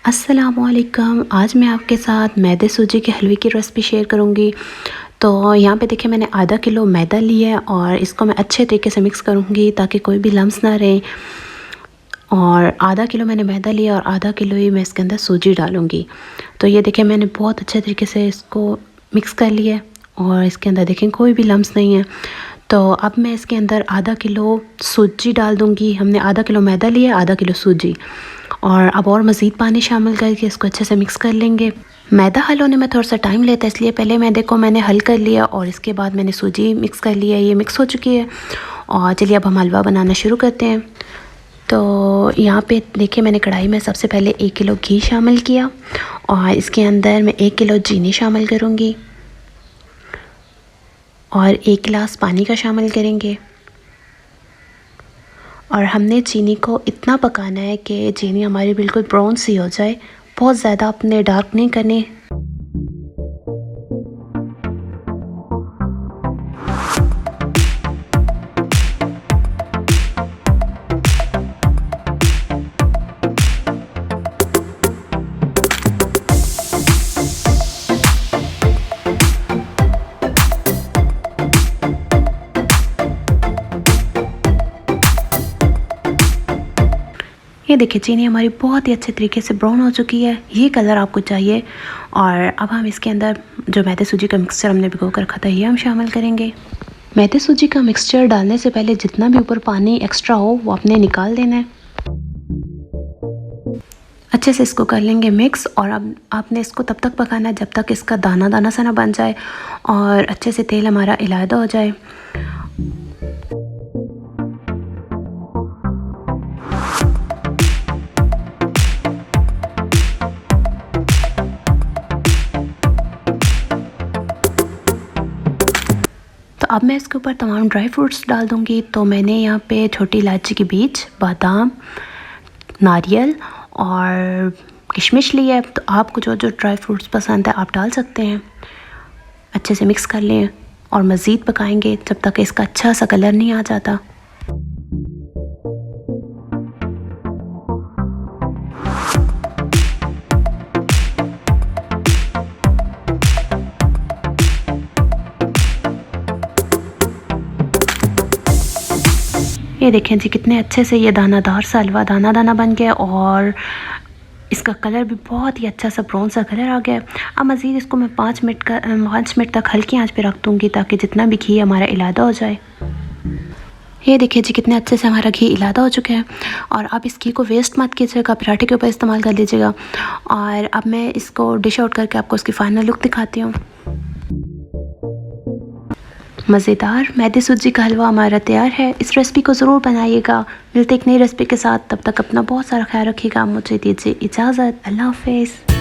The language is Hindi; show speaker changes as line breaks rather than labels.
अस्सलामुअलैकुम। आज मैं आपके साथ मैदे सूजी के हलवे की रेसिपी शेयर करूंगी। तो यहाँ पे देखिए मैंने आधा किलो मैदा लिया है और इसको मैं अच्छे तरीके से मिक्स करूंगी ताकि कोई भी लम्स ना रहे। और आधा किलो मैंने मैदा लिया और आधा किलो ही मैं इसके अंदर सूजी डालूंगी। तो ये देखिए मैंने बहुत अच्छे तरीके से इसको मिक्स कर लिया और इसके अंदर देखें कोई भी लम्स नहीं है। तो अब मैं इसके अंदर आधा किलो सूजी डाल दूंगी। हमने आधा किलो मैदा लिया, आधा किलो सूजी, और अब और मज़ीद पानी शामिल करके इसको अच्छे से मिक्स कर लेंगे। मैदा हल होने में थोड़ा सा टाइम लेता है, इसलिए पहले मैदे को मैंने हल कर लिया और इसके बाद मैंने सूजी मिक्स कर लिया। ये मिक्स हो चुकी है और चलिए अब हम हलवा बनाना शुरू करते हैं। तो यहाँ पे देखिए मैंने कढ़ाई में सबसे पहले 1 किलो घी शामिल किया और इसके अंदर मैं 1 किलो चीनी शामिल करूँगी और 1 गिलास पानी का शामिल करेंगे। और हमने चीनी को इतना पकाना है कि चीनी हमारी बिल्कुल ब्राउन सी हो जाए, बहुत ज़्यादा अपने डार्क नहीं करनी। ये देखिए चीनी हमारी बहुत ही अच्छे तरीके से ब्राउन हो चुकी है, ये कलर आपको चाहिए। और अब हम इसके अंदर जो मैदे सूजी का मिक्सचर हमने भिगो कर रखा था ये हम शामिल करेंगे। मैदे सूजी का मिक्सचर डालने से पहले जितना भी ऊपर पानी एक्स्ट्रा हो वो आपने निकाल देना है। अच्छे से इसको कर लेंगे मिक्स और अब आपने इसको तब तक पकाना है जब तक इसका दाना दाना सा ना बन जाए और अच्छे से तेल हमारा इलायदा हो जाए। तो अब मैं इसके ऊपर तमाम ड्राई फ्रूट्स डाल दूँगी। तो मैंने यहाँ पे छोटी इलायची के बीज, बादाम, नारियल और किशमिश ली है। तो आपको जो जो ड्राई फ्रूट्स पसंद है आप डाल सकते हैं। अच्छे से मिक्स कर लें और मज़ीद पकाएंगे जब तक इसका अच्छा सा कलर नहीं आ जाता। ये देखें जी कितने अच्छे से ये दानादार सा हलवा दाना दाना बन गया और इसका कलर भी बहुत ही अच्छा सा ब्राउन सा कलर आ गया। अब मज़ीद इसको मैं 5 मिनट तक हल्की आंच पे रख दूँगी ताकि जितना भी घी हमारा इलादा हो जाए। ये देखिए जी कितने अच्छे से हमारा घी इलादा हो चुका है। और अब इस घी को वेस्ट मत कीजिएगा, पराठे के ऊपर इस्तेमाल कर लीजिएगा। और अब मैं इसको डिश आउट करके आपको उसकी फाइनल लुक दिखाती हूँ। मज़ेदार मैदे सूजी का हलवा हमारा तैयार है। इस रेसिपी को ज़रूर बनाइएगा। मिलते एक नई रेसिपी के साथ, तब तक अपना बहुत सारा ख्याल रखिएगा। मुझे दीजिए इजाज़त। अल्लाह हाफ़िज़।